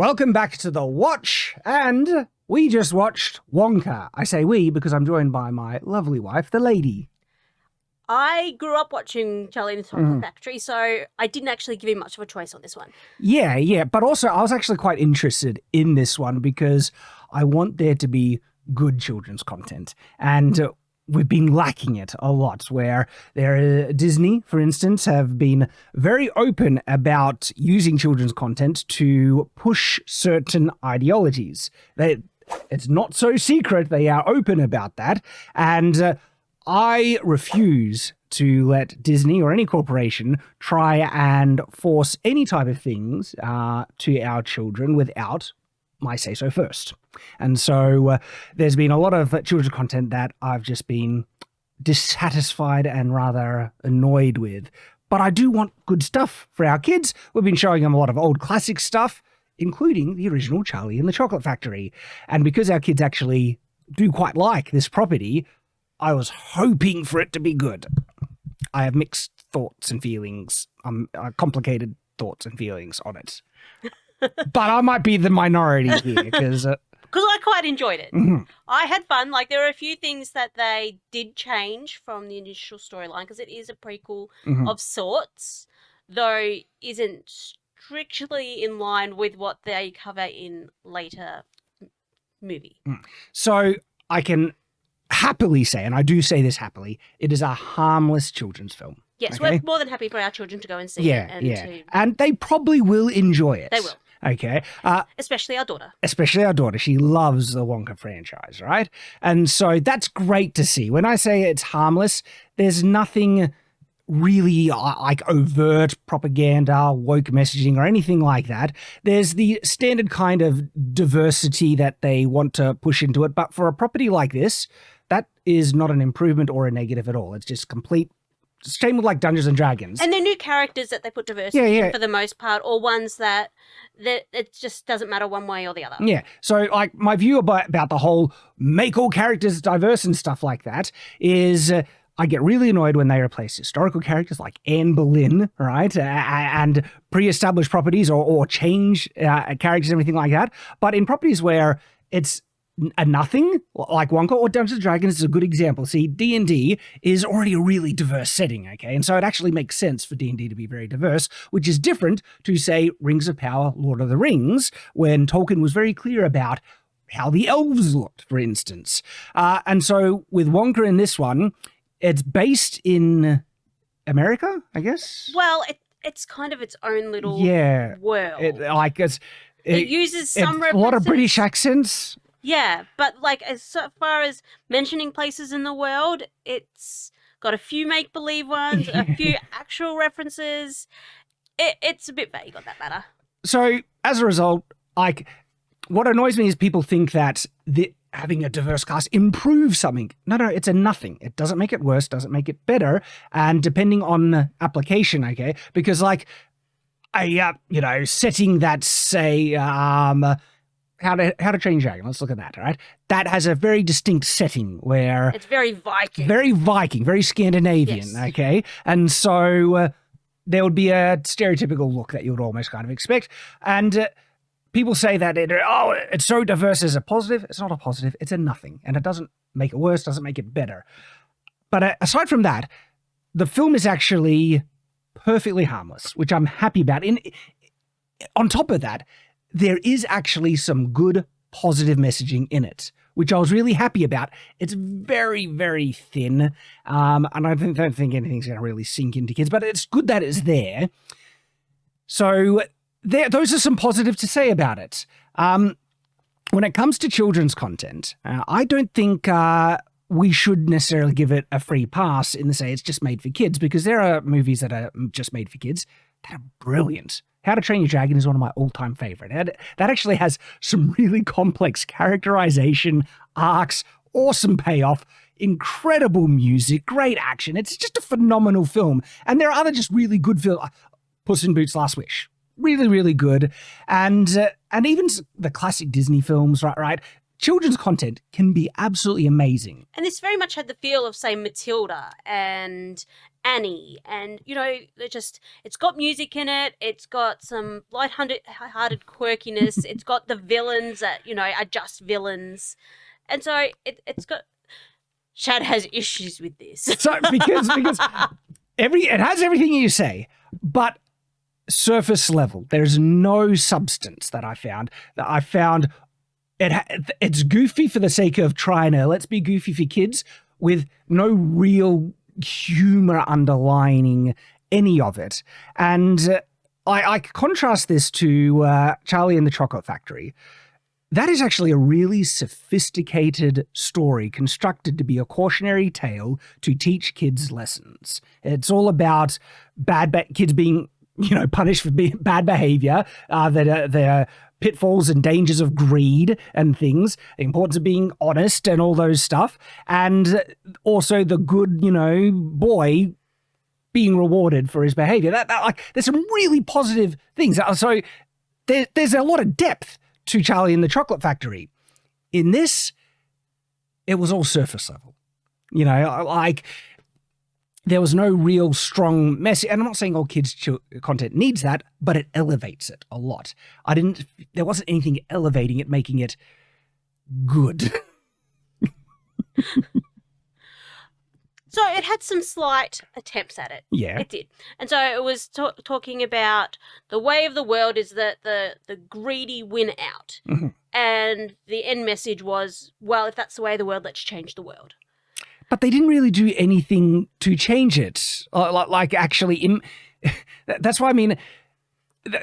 Welcome back to The Watch, and we just watched Wonka. I say we because I'm joined by my lovely wife, the lady. I grew up watching Charlie and the Chocolate Factory, so I didn't actually give him much of a choice on this one. Yeah, but also I was actually quite interested in this one because I want there to be good children's content, and we've been lacking it a lot, where Disney, for instance, have been very open about using children's content to push certain ideologies. It's not so secret. They are open about that. And I refuse to let Disney or any corporation try and force any type of things to our children without my say-so first. And so there's been a lot of children's content that I've just been dissatisfied and rather annoyed with. But I do want good stuff for our kids. We've been showing them a lot of old classic stuff, including the original Charlie and the Chocolate Factory. And because our kids actually do quite like this property, I was hoping for it to be good. I have mixed thoughts and feelings, complicated thoughts and feelings on it. But I might be the minority here because I quite enjoyed it. Mm-hmm. I had fun. Like, there are a few things that they did change from the initial storyline because it is a prequel of sorts, though isn't strictly in line with what they cover in later movie. So I can happily say, and I do say this happily, it is a harmless children's film. Yes, okay? we're more than happy for our children to go and see it. And they probably will enjoy it. They will. Okay. Especially our daughter. She loves the Wonka franchise, right? And so that's great to see. When I say it's harmless, there's nothing really like overt propaganda, woke messaging, or anything like that. There's the standard kind of diversity that they want to push into it. But for a property like this, that is not an improvement or a negative at all. It's just complete. Same with like Dungeons and Dragons. And they're new characters that they put diversity in for the most part, or ones that it just doesn't matter one way or the other. Yeah. So like my view about the whole make all characters diverse and stuff like that is I get really annoyed when they replace historical characters like Anne Boleyn, right? And pre-established properties or change characters and everything like that. But in properties where it's a nothing, like Wonka or Dungeons and Dragons is a good example. See, D&D is already a really diverse setting, okay? And so it actually makes sense for D&D to be very diverse, which is different to, say, Rings of Power, Lord of the Rings, when Tolkien was very clear about how the elves looked, for instance. And so with Wonka in this one, it's based in America, I guess? Well, it's kind of its own little world. It uses some references. A lot of British accents. Yeah, but like as far as mentioning places in the world, it's got a few make-believe ones, a few actual references. It's a bit vague on that matter. So as a result, like what annoys me is people think that having a diverse cast improves something. No, it's a nothing. It doesn't make it worse, doesn't make it better. And depending on application, okay, because like a setting that say How to Train Your Dragon. Let's look at that, all right? That has a very distinct setting where it's very Viking. Very Scandinavian, okay? And so there would be a stereotypical look that you would almost kind of expect. And people say that it's so diverse as a positive. It's not a positive. It's a nothing. And it doesn't make it worse, doesn't make it better. But aside from that, the film is actually perfectly harmless, which I'm happy about. On top of that, there is actually some good positive messaging in it, which I was really happy about. It's very, very thin, and I don't think anything's going to really sink into kids, but it's good that it's there. So those are some positives to say about it. When it comes to children's content, I don't think we should necessarily give it a free pass in the say it's just made for kids, because there are movies that are just made for kids that are brilliant. How to Train Your Dragon is one of my all-time favorite. That actually has some really complex characterization, arcs, awesome payoff, incredible music, great action. It's just a phenomenal film. And there are other just really good films. Puss in Boots: Last Wish. Really, really good. And even the classic Disney films, right? Children's content can be absolutely amazing. And this very much had the feel of, say, Matilda and Annie, and it's got music in it. It's got some light-hearted quirkiness. It's got the villains that are just villains, and so it's got. Shad has issues with this. So because it has everything you say, but surface level. There's no substance that I found. It's goofy for the sake of trying to let's be goofy for kids with no real humor underlining any of it. And I contrast this to Charlie and the Chocolate Factory. That is actually a really sophisticated story constructed to be a cautionary tale to teach kids lessons. It's all about kids being, punished for bad behavior, their pitfalls and dangers of greed and things, the importance of being honest and all those stuff, and also the good, boy being rewarded for his behavior. There's some really positive things. So there's a lot of depth to Charlie and the Chocolate Factory. In this, it was all surface level. There was no real strong message. And I'm not saying all kids' content needs that, but it elevates it a lot. There wasn't anything elevating it, making it good. So it had some slight attempts at it. Yeah. It did. And so it was talking about the way of the world is that the greedy win out. Mm-hmm. And the end message was, well, if that's the way of the world, let's change the world. But they didn't really do anything to change it. Actually, that's why I mean,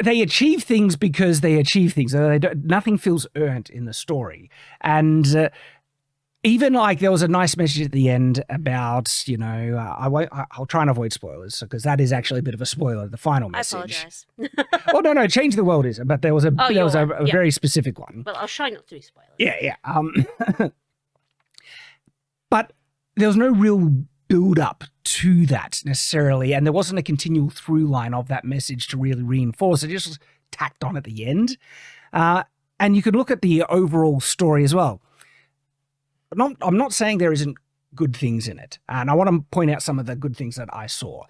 they achieve things because they achieve things. Nothing feels earned in the story. And even there was a nice message at the end about, I'll try and avoid spoilers because that is actually a bit of a spoiler, the final message. I apologise. Oh, no, Change the World is, but there was a very specific one. Well, I'll try not to do spoilers. Yeah. But there was no real build-up to that necessarily, and there wasn't a continual through line of that message to really reinforce it. It just was tacked on at the end. And you could look at the overall story as well. I'm not saying there isn't good things in it, and I want to point out some of the good things that I saw.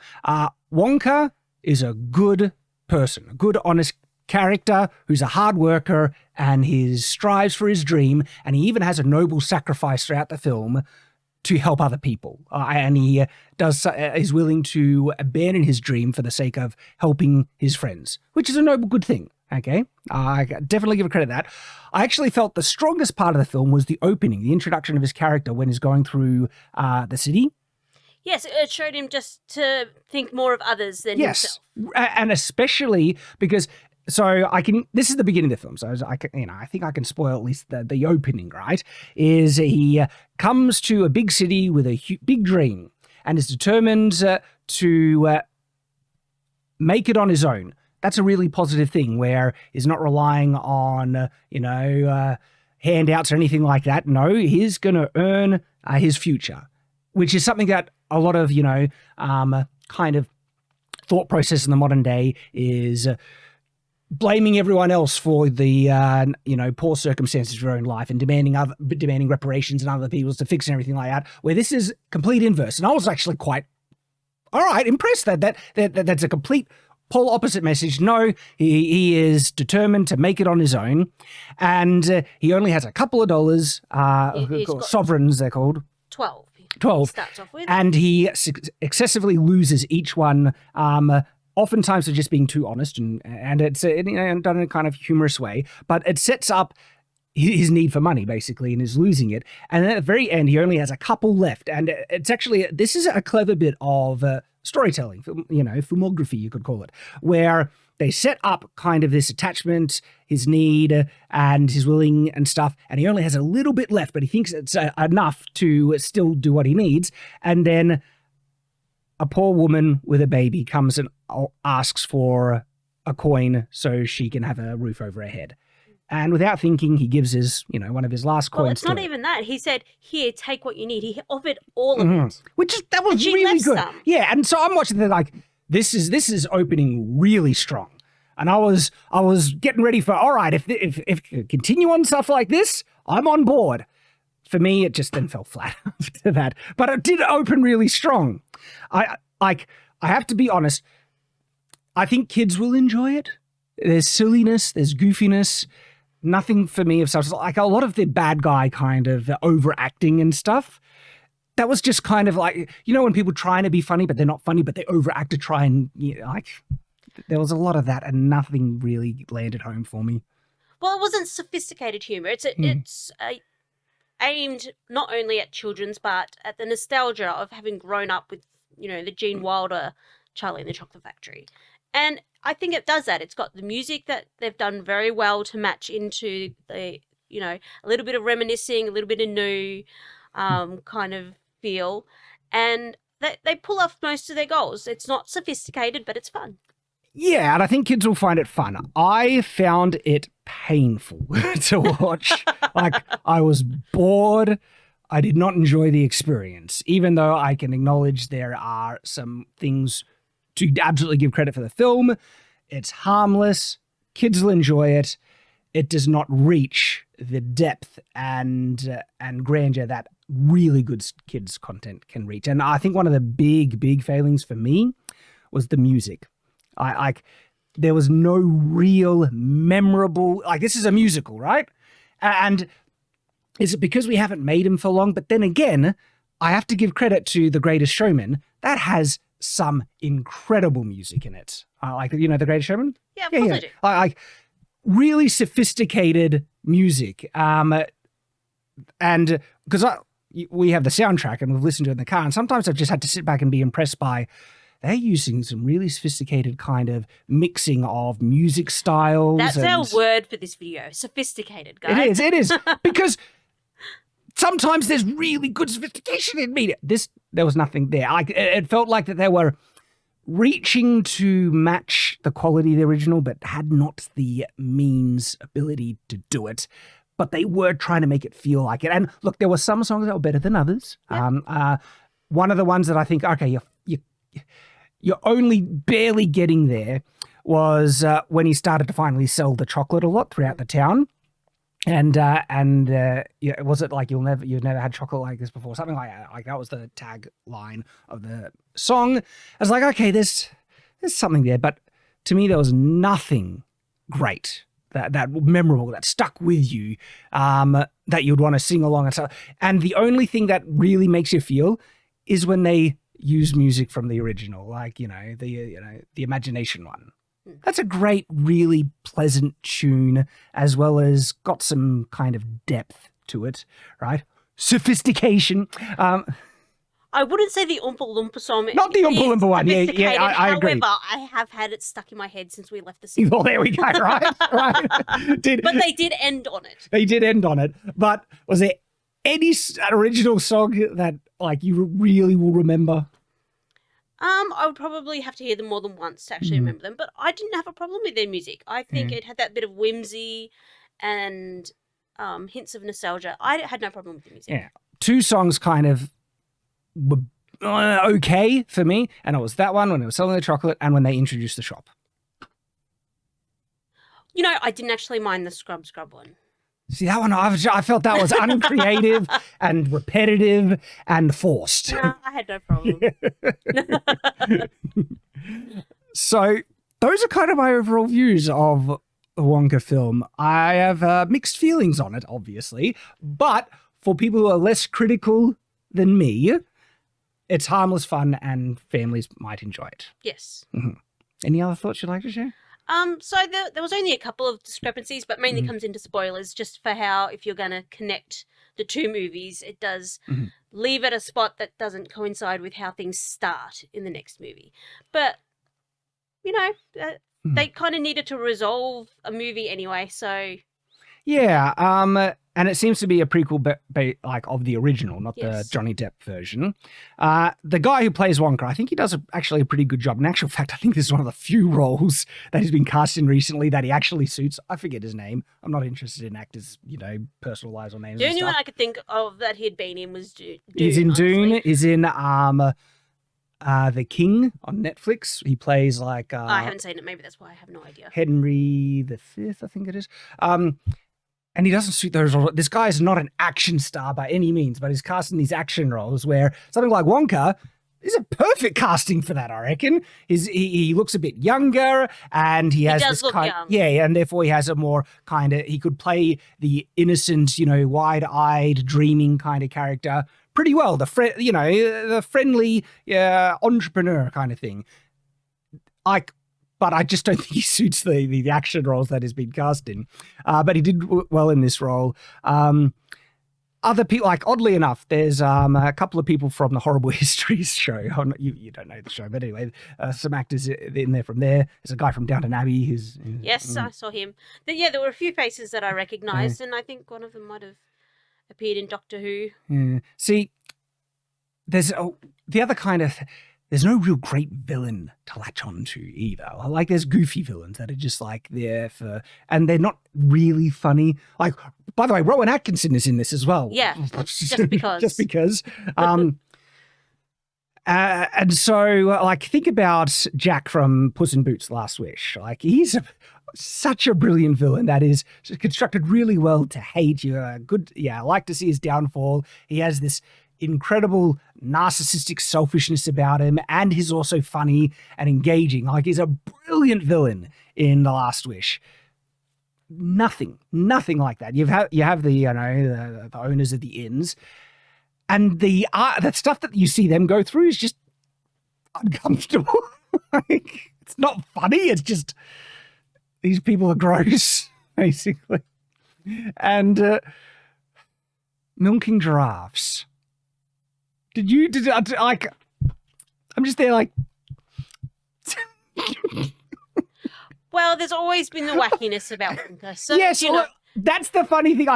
Wonka is a good person, a good, honest character who's a hard worker, and he strives for his dream, and he even has a noble sacrifice throughout the film to help other people. And he is willing to abandon his dream for the sake of helping his friends, which is a noble, good thing. Okay, I definitely give a credit to that. I actually felt the strongest part of the film was the opening, the introduction of his character when he's going through the city. Yes, it showed him just to think more of others than himself. And especially because this is the beginning of the film, so I think I can spoil at least the opening, right? Is he comes to a big city with a big dream and is determined to make it on his own. That's a really positive thing where he's not relying on, handouts or anything like that. No, he's going to earn his future, which is something that a lot of, kind of thought process in the modern day is blaming everyone else for the, poor circumstances of your own life and demanding reparations and other people's to fix and everything like that, where this is complete inverse. And I was actually quite, all right, impressed that's a complete polar opposite message. No, he is determined to make it on his own, and he only has a couple of dollars, sovereigns they're called. 12. He starts off with. And he excessively loses each one, oftentimes for just being too honest, and it's done in a kind of humorous way, but it sets up his need for money, basically, and is losing it. And then at the very end, he only has a couple left, and it's actually, this is a clever bit of storytelling, filmography, you could call it, where they set up kind of this attachment, his need, and his willing and stuff, and he only has a little bit left, but he thinks it's enough to still do what he needs. And then a poor woman with a baby comes and asks for a coin so she can have a roof over her head. And without thinking, he gives his, one of his last coins. Well, it's not even that. He said, "Here, take what you need." He offered all of it, that was really good. Some. Yeah, and so I'm watching that this is opening really strong, and I was getting ready for, all right, if continue on stuff like this, I'm on board. For me, it just then fell flat after that, but it did open really strong. like, I have to be honest, I think kids will enjoy it. There's silliness, there's goofiness, nothing for me of such, like a lot of the bad guy kind of overacting and stuff. That was just kind of like, you know, when people trying to be funny, but they're not funny, but they overact to try and, you know, like, there was a lot of that and nothing really landed home for me. Well, it wasn't sophisticated humor. It's aimed not only at children's, but at the nostalgia of having grown up with, you know, the Gene Wilder Charlie and the Chocolate Factory. And I think it does that. It's got the music that they've done very well to match into the, you know, a little bit of reminiscing, a little bit of new kind of feel. And they pull off most of their goals. It's not sophisticated, but it's fun. Yeah, and I think kids will find it fun. I found it painful to watch. Like, I was bored. I did not enjoy the experience, even though I can acknowledge there are some things to absolutely give credit for the film. It's harmless. Kids will enjoy it. It does not reach the depth and grandeur that really good kids content can reach. And I think one of the big failings for me was the music. There was no real memorable, like, this is a musical, right? And is it because we haven't made him for long? But then again, I have to give credit to The Greatest Showman. That has some incredible music in it. Like, you know, The Greatest Showman? Yeah, of course I do. Like, really sophisticated music. And because we have the soundtrack and we've listened to it in the car, and sometimes I've just had to sit back and be impressed by they're using some really sophisticated kind of mixing of music styles. That's our word for this video. Sophisticated, guys. It is. Because sometimes there's really good sophistication in media. There was nothing there. It felt like that they were reaching to match the quality of the original, but had not the ability to do it. But they were trying to make it feel like it. And look, there were some songs that were better than others. Yeah. One of the ones that I think, okay, you're only barely getting there was when he started to finally sell the chocolate a lot throughout the town. And yeah, was it like you've never had chocolate like this before? Something like that. Like, that was the tagline of the song. I was like, okay, there's something there. But to me, there was nothing great that memorable, that stuck with you, that you'd want to sing along and stuff. And the only thing that really makes you feel is when they use music from the original, like, the Imagination one. That's a great, really pleasant tune, as well as got some kind of depth to it, right? Sophistication. I wouldn't say the Oompa Loompa song. Not the Oompa Loompa one. Yeah, I agree. However, I have had it stuck in my head since we left the cinema. Well, there we go, right? But they did end on it. They did end on it. But was there any original song that, like, you really will remember? I would probably have to hear them more than once to actually remember them, but I didn't have a problem with their music. I think it had that bit of whimsy and hints of nostalgia. I had no problem with the music. Yeah. Two songs kind of were okay for me, and it was that one when they were selling the chocolate and when they introduced the shop. You know, I didn't actually mind the Scrub one. See, that one, I felt that was uncreative and repetitive and forced. No, I had no problem. So those are kind of my overall views of the Wonka film. I have mixed feelings on it, obviously, but for people who are less critical than me, it's harmless fun and families might enjoy it. Yes. Mm-hmm. Any other thoughts you'd like to share? So there was only a couple of discrepancies, but mainly comes into spoilers, just for how, if you're going to connect the two movies, it does leave at a spot that doesn't coincide with how things start in the next movie. But, you know, they kind of needed to resolve a movie anyway, so... Yeah, and it seems to be a prequel like of the original, not the Johnny Depp version. The guy who plays Wonka, I think he does actually a pretty good job. In actual fact, I think this is one of the few roles that he's been cast in recently that he actually suits. I forget his name. I'm not interested in actors, personal lives or names. The only one I could think of that he had been in was Dune. He's in Dune. He's in The King on Netflix. He plays like... I haven't seen it. Maybe that's why I have no idea. Henry V, I think it is. And he doesn't suit those roles. This guy is not an action star by any means, but he's cast in these action roles where something like Wonka, is a perfect casting for that, I reckon. He looks a bit younger, and he has does this look kind, young. yeah, and therefore he has a more kind of, he could play the innocent, wide-eyed, dreaming kind of character pretty well. The friendly entrepreneur kind of thing. But I just don't think he suits the action roles that he's been cast in. But he did well in this role. Other people, like, oddly enough, there's a couple of people from the Horrible Histories show. You don't know the show, but anyway, some actors in there from there. There's a guy from Downton Abbey who's... Yes, I saw him. There were a few faces that I recognised, and I think one of them might have appeared in Doctor Who. Yeah. See, there's the other kind of... There's no real great villain to latch on to either. Like, there's goofy villains that are just like there for, and they're not really funny. Like, by the way, Rowan Atkinson is in this as well. Yeah, just because. Just because. And so, like, think about Jack from Puss in Boots: Last Wish. Like, he's such a brilliant villain that is constructed really well to hate you. I like to see his downfall. He has this incredible narcissistic selfishness about him, and he's also funny and engaging. Like, he's a brilliant villain in The Last Wish. Nothing like that. You have the the owners of the inns, and the stuff that you see them go through is just uncomfortable. Like, it's not funny. It's just these people are gross, basically. And milking giraffes. I'm just there like... Well, there's always been the wackiness about Wonka. So, yes, that's the funny thing.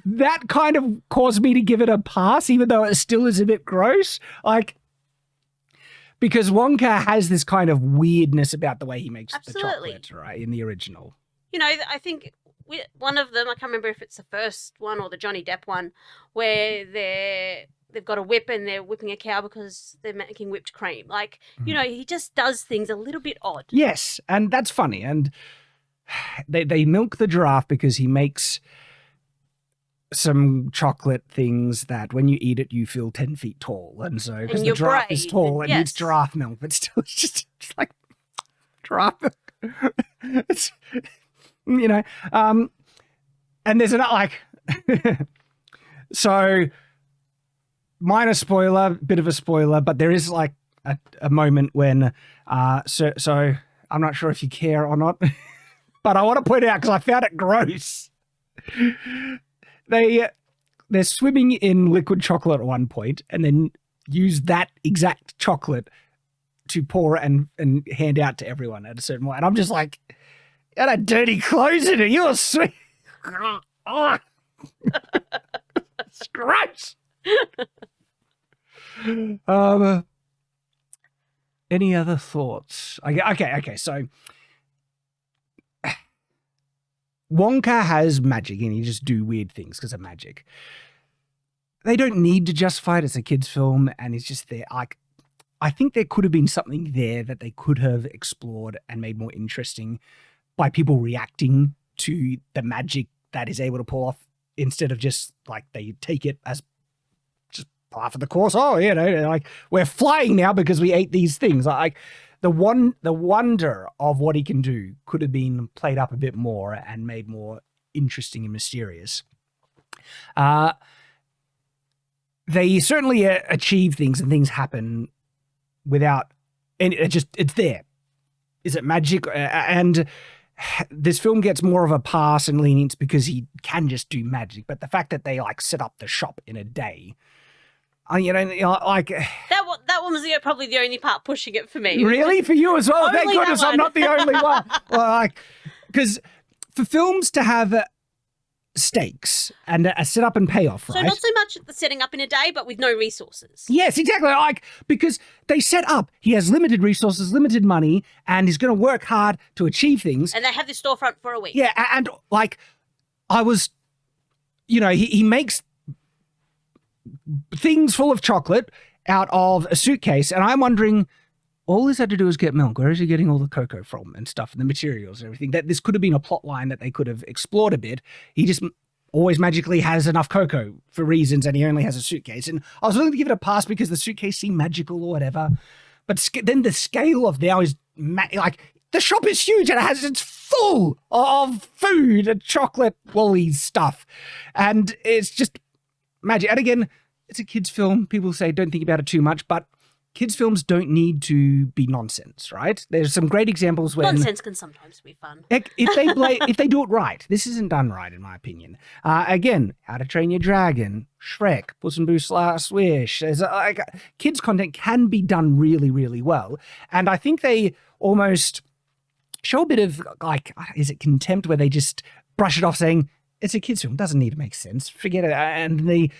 That kind of caused me to give it a pass, even though it still is a bit gross. Like, because Wonka has this kind of weirdness about the way he makes the chocolate, right, in the original. I think one of them, I can't remember if it's the first one or the Johnny Depp one, where they've got a whip and they're whipping a cow because they're making whipped cream. Like, he just does things a little bit odd. Yes, and that's funny. And they milk the giraffe because he makes some chocolate things that when you eat it, you feel 10 feet tall. And so, because the giraffe is tall and needs giraffe milk, but still it's just like giraffe milk. It's, and there's another, so... Minor spoiler, bit of a spoiler, but there is like a moment when, so I'm not sure if you care or not, but I want to point it out because I found it gross. They're swimming in liquid chocolate at one point and then use that exact chocolate to pour and hand out to everyone at a certain point. And I'm just like, you had dirty clothes in it. You're sweet. Oh. It's gross. Any other thoughts? Okay. So Wonka has magic and he just do weird things because of magic. They don't need to justify it as a kid's film, and it's just there. Like, I think there could have been something there that they could have explored and made more interesting by people reacting to the magic that is able to pull off, instead of just like they take it as just part of the course. Oh, like we're flying now because we ate these things. Like the wonder of what he can do could have been played up a bit more and made more interesting and mysterious. They certainly achieve things and things happen without, and it's there. Is it magic? And this film gets more of a pass and lenience because he can just do magic. But the fact that they like set up the shop in a day, like that one was probably the only part pushing it for me. Really, for you as well? Thank goodness I'm not the only one. Because for films to have stakes and a set up and payoff, right? So not so much the setting up in a day, but with no resources. Yes, exactly. Because they set up, he has limited resources, limited money, and he's going to work hard to achieve things. And they have this storefront for a week. Yeah, and I was, he makes things full of chocolate out of a suitcase, and I'm wondering, all he's had to do is get milk. Where is he getting all the cocoa from and stuff and the materials and everything? That this could have been a plot line that they could have explored a bit. always magically has enough cocoa for reasons, and he only has a suitcase. And I was willing to give it a pass because the suitcase seemed magical or whatever. But then the scale of now is like the shop is huge and it's full of food and chocolate lolly stuff, and it's just magic. And again, it's a kids' film. People say don't think about it too much, but kids' films don't need to be nonsense, right? There's some great examples when nonsense can sometimes be fun. If they do it right. This isn't done right, in my opinion. Again, How to Train Your Dragon, Shrek, Puss in Boots: Last Wish. There's kids' content can be done really, really well, and I think they almost show a bit of is it contempt where they just brush it off, saying it's a kids' film, doesn't need to make sense, forget it, and they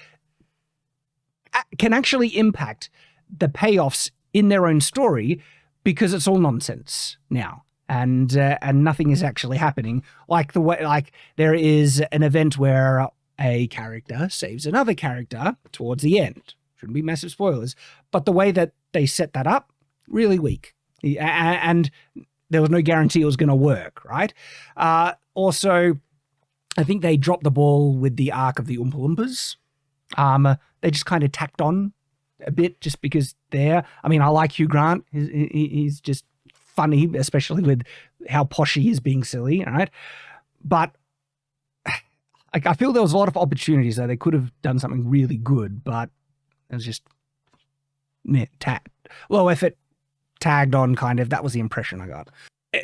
can actually impact the payoffs in their own story because it's all nonsense now, and nothing is actually happening. Like there is an event where a character saves another character towards the end. Shouldn't be massive spoilers, but the way that they set that up, really weak, and there was no guarantee it was going to work. Right? Also, I think they dropped the ball with the arc of the Oompa Loompas. They just kind of tacked on a bit just because I like Hugh Grant. He's just funny, especially with how posh he is being silly, right? But I feel there was a lot of opportunities that they could have done something really good, but it was just low effort, tagged on kind of. That was the impression I got.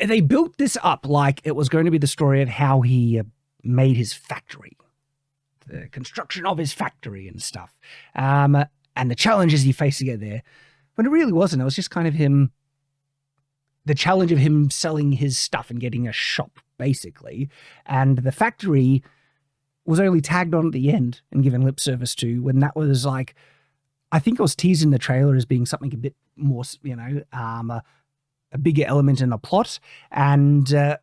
They built this up like it was going to be the story of how he made his factory, the construction of his factory and stuff. And the challenges he faced to get there, when it really wasn't. It was just kind of the challenge of him selling his stuff and getting a shop, basically. And the factory was only tagged on at the end and given lip service to, when that was I think it was teased in the trailer as being something a bit more, a bigger element in the plot. And the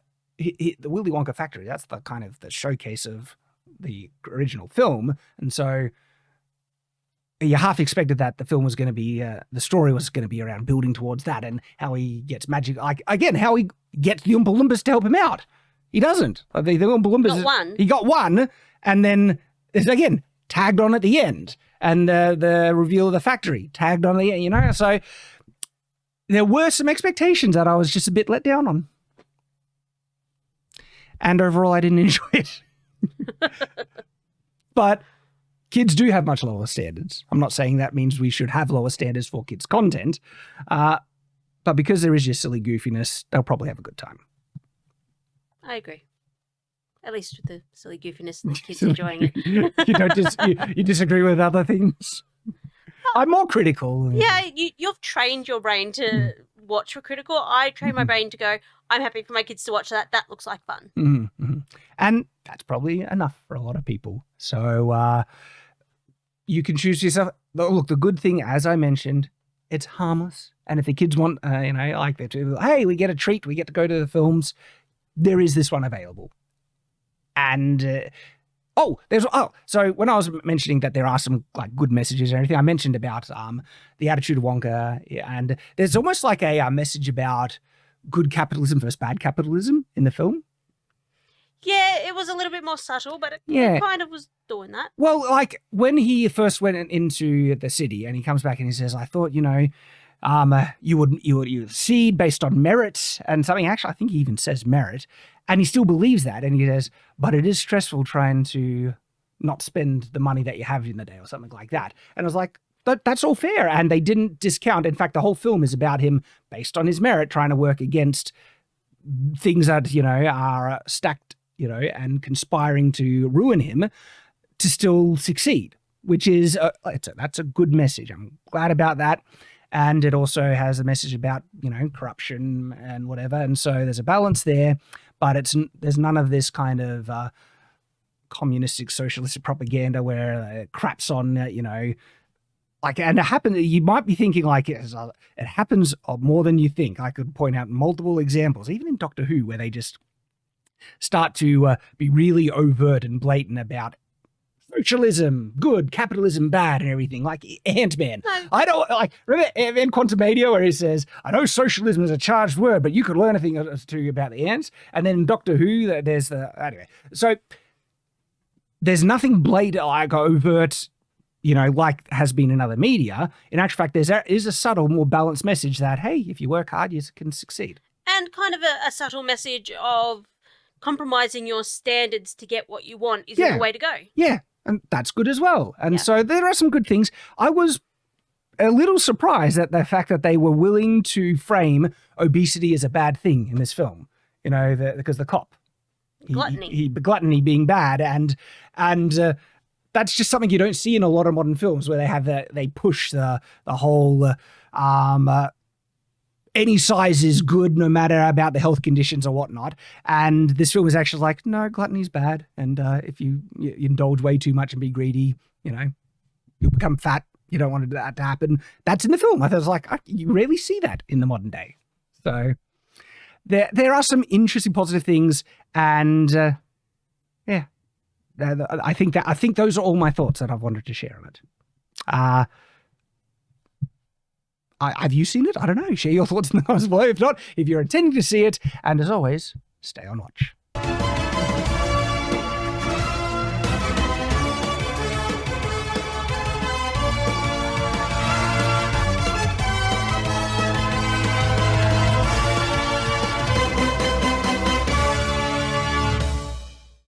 Willy Wonka factory, that's the kind of the showcase of the original film. And so you half expected that the film was going to be, the story was going to be around building towards that and how he gets magic. How he gets the Oompa Loompas to help him out. He doesn't. The Oompa Loompas. He got one, and then it's again tagged on at the end, and the reveal of the factory tagged on at the end. So there were some expectations that I was just a bit let down on, and overall I didn't enjoy it. But kids do have much lower standards. I'm not saying that means we should have lower standards for kids' content, but because there is just silly goofiness, they'll probably have a good time. I agree. At least with the silly goofiness and the kids enjoying it. You disagree with other things? I'm more critical. Yeah, you've trained your brain to watch for critical. I train my brain to go, I'm happy for my kids to watch that. That looks like fun. Mm-hmm. And that's probably enough for a lot of people. So you can choose yourself. Look, the good thing, as I mentioned, it's harmless. And if the kids want, hey, we get a treat, we get to go to the films, there is this one available. And so when I was mentioning that there are some good messages and everything, I mentioned about the attitude of Wonka, and there's almost like a message about good capitalism versus bad capitalism in the film. Yeah, it was a little bit more subtle, but it kind of was doing that. Well, when he first went into the city and he comes back and he says, I thought, you would seed based on merit and something. Actually, I think he even says merit. And he still believes that. And he says, but it is stressful trying to not spend the money that you have in the day or something like that. And I was like, that's all fair. And they didn't discount. In fact, the whole film is about him, based on his merit, trying to work against things that, are stacked, and conspiring to ruin him to still succeed, which is, that's a good message. I'm glad about that. And it also has a message about, corruption and whatever. And so there's a balance there, but there's none of this kind of communistic, socialistic propaganda where it craps on, and it happens, you might be thinking it happens more than you think. I could point out multiple examples, even in Doctor Who, where they just start to be really overt and blatant about socialism, good, capitalism, bad, and everything, like Ant-Man. No. I don't remember in Quantumania where he says, I know socialism is a charged word, but you could learn a thing or two about the ants. And then in Doctor Who, there's anyway. So there's nothing blatant, like overt, like has been in other media. In actual fact, there is a subtle, more balanced message that, hey, if you work hard, you can succeed. And kind of a subtle message of compromising your standards to get what you want isn't the way to go. Yeah, and that's good as well. And so there are some good things. I was a little surprised at the fact that they were willing to frame obesity as a bad thing in this film, because the cop. Gluttony being bad. And that's just something you don't see in a lot of modern films where they push the whole any size is good no matter about the health conditions or whatnot. And this film is actually like, no, gluttony's bad. And if you indulge way too much and be greedy, you'll become fat. You don't want that to happen. That's in the film. I was like, you rarely see that in the modern day. So there are some interesting positive things. And I think those are all my thoughts that I've wanted to share on it. Have you seen it? I don't know. Share your thoughts in the comments below. If not, if you're intending to see it. And as always, stay on watch.